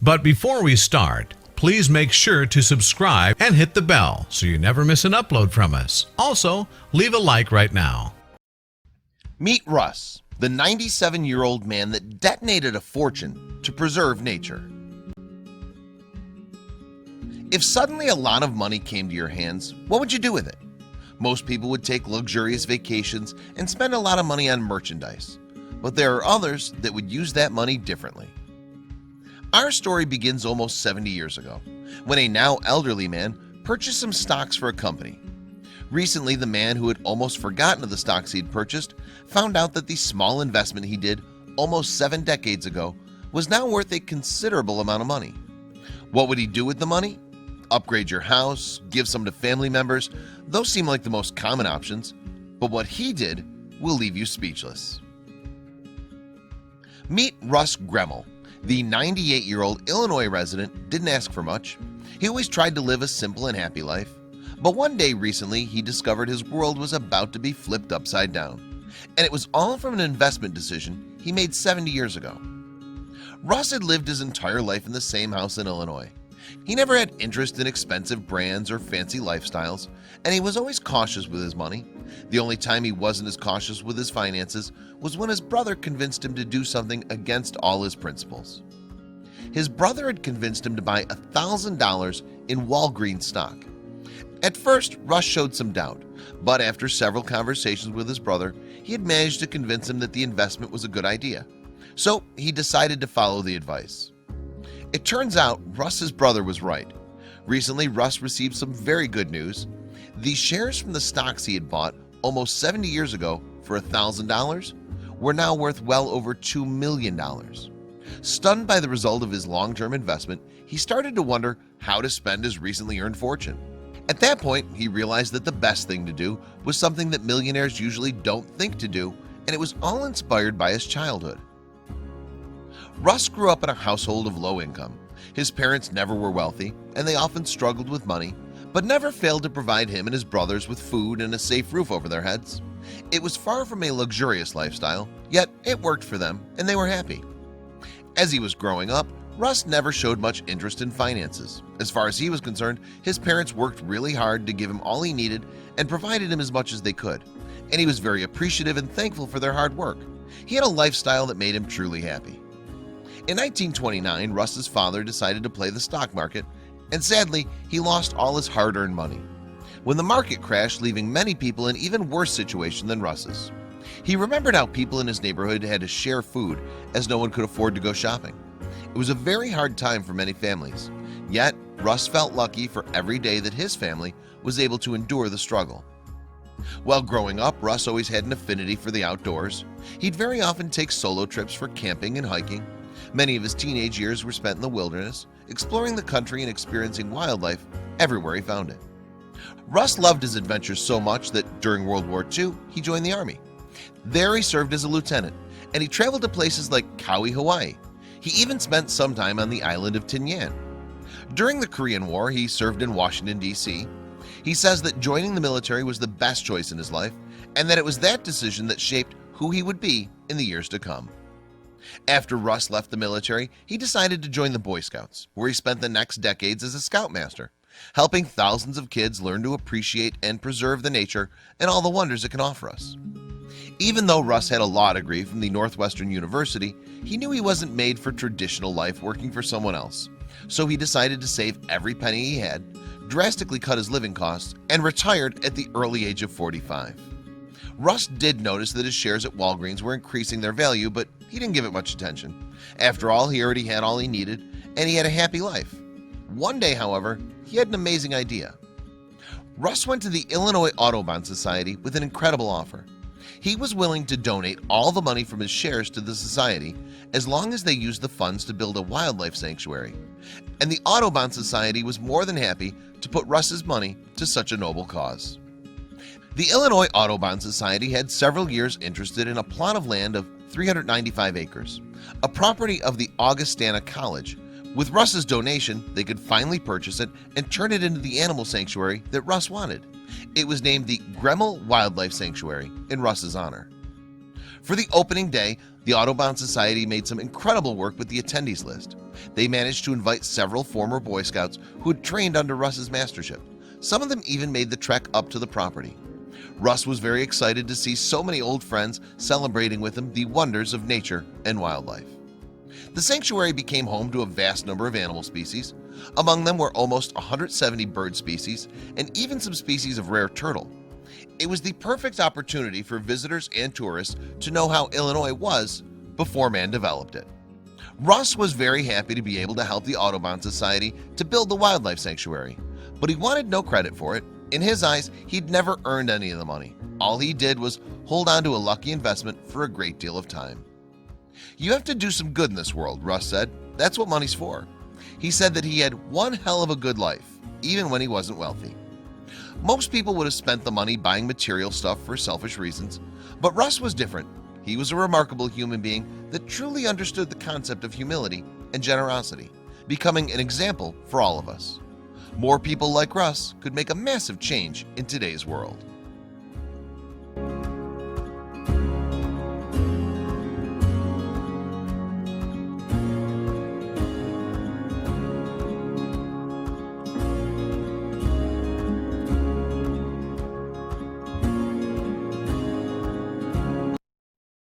But before we start, please make sure to subscribe and hit the bell so you never miss an upload from us. Also, leave a like right now. Meet Russ, the 97-year-old man that detonated a fortune to preserve nature. If suddenly a lot of money came to your hands, what would you do with it? Most people would take luxurious vacations and spend a lot of money on merchandise, but there are others that would use that money differently. Our story begins almost 70 years ago when a now elderly man purchased some stocks for a company. Recently, the man who had almost forgotten of the stocks he'd purchased found out that the small investment he did almost 7 decades ago was now worth a considerable amount of money. What would he do with the money? Upgrade your house, give some to family members. Those seem like the most common options, but what he did will leave you speechless. Meet Russ Gremmel. The 98-year-old Illinois resident didn't ask for much. He always tried to live a simple and happy life. But one day recently, he discovered his world was about to be flipped upside down. And it was all from an investment decision he made 70 years ago. Russ had lived his entire life in the same house in Illinois. He never had interest in expensive brands or fancy lifestyles, and he was always cautious with his money. The only time he wasn't as cautious with his finances was when his brother convinced him to do something against all his principles. His brother had convinced him to buy $1,000 in Walgreens stock. At first, Russ showed some doubt, but after several conversations with his brother, he had managed to convince him that the investment was a good idea. So he decided to follow the advice. It turns out Russ's brother was right. Recently, Russ received some very good news. The shares from the stocks he had bought almost 70 years ago for $1,000 were now worth well over $2 million. Stunned by the result of his long-term investment, he started to wonder how to spend his recently earned fortune. At that point, he realized that the best thing to do was something that millionaires usually don't think to do, and it was all inspired by his childhood. Russ grew up in a household of low income. His parents never were wealthy, and they often struggled with money, but never failed to provide him and his brothers with food and a safe roof over their heads. It was far from a luxurious lifestyle, yet it worked for them, and they were happy. As he was growing up, Russ never showed much interest in finances. As far as he was concerned, his parents worked really hard to give him all he needed and provided him as much as they could, and he was very appreciative and thankful for their hard work. He had a lifestyle that made him truly happy. In 1929, Russ's father decided to play the stock market, and sadly, he lost all his hard-earned money when the market crashed, leaving many people in even worse situation than Russ's. He remembered how people in his neighborhood had to share food as no one could afford to go shopping. It was a very hard time for many families, yet Russ felt lucky for every day that his family was able to endure the struggle. While growing up, Russ always had an affinity for the outdoors. He'd very often take solo trips for camping and hiking. Many of his teenage years were spent in the wilderness, exploring the country and experiencing wildlife everywhere he found it. Russ loved his adventures so much that during World War II, he joined the Army. There he served as a lieutenant, and he traveled to places like Kauai, Hawaii. He even spent some time on the island of Tinian. During the Korean War, he served in Washington, D.C. He says that joining the military was the best choice in his life, and that it was that decision that shaped who he would be in the years to come. After Russ left the military, he decided to join the Boy Scouts, where he spent the next decades as a scoutmaster, helping thousands of kids learn to appreciate and preserve the nature and all the wonders it can offer us. Even though Russ had a law degree from the Northwestern University, he knew he wasn't made for traditional life working for someone else. So he decided to save every penny he had, drastically cut his living costs, and retired at the early age of 45. Russ did notice that his shares at Walgreens were increasing their value, but he didn't give it much attention. After all, he already had all he needed, and he had a happy life. One day, however, he had an amazing idea. Russ went to the Illinois Audubon Society with an incredible offer. He was willing to donate all the money from his shares to the society as long as they used the funds to build a wildlife sanctuary. And the Audubon Society was more than happy to put Russ's money to such a noble cause. The Illinois Audubon Society had several years interested in a plot of land of 395 acres, a property of the Augustana College. With Russ's donation, they could finally purchase it and turn it into the animal sanctuary that Russ wanted. It was named the Gremmel Wildlife Sanctuary in Russ's honor. For the opening day, the Audubon Society made some incredible work with the attendees list. They managed to invite several former Boy Scouts who had trained under Russ's mastership. Some of them even made the trek up to the property. Russ was very excited to see so many old friends celebrating with him the wonders of nature and wildlife. The sanctuary became home to a vast number of animal species. Among them were almost 170 bird species and even some species of rare turtle. It was the perfect opportunity for visitors and tourists to know how Illinois was before man developed it. Russ was very happy to be able to help the Audubon Society to build the wildlife sanctuary, but he wanted no credit for it. In his eyes, he'd never earned any of the money. All he did was hold on to a lucky investment for a great deal of time. "You have to do some good in this world," Russ said. "That's what money's for." He said that he had one hell of a good life, even when he wasn't wealthy. Most people would have spent the money buying material stuff for selfish reasons, but Russ was different. He was a remarkable human being that truly understood the concept of humility and generosity, becoming an example for all of us. More people like Russ could make a massive change in today's world.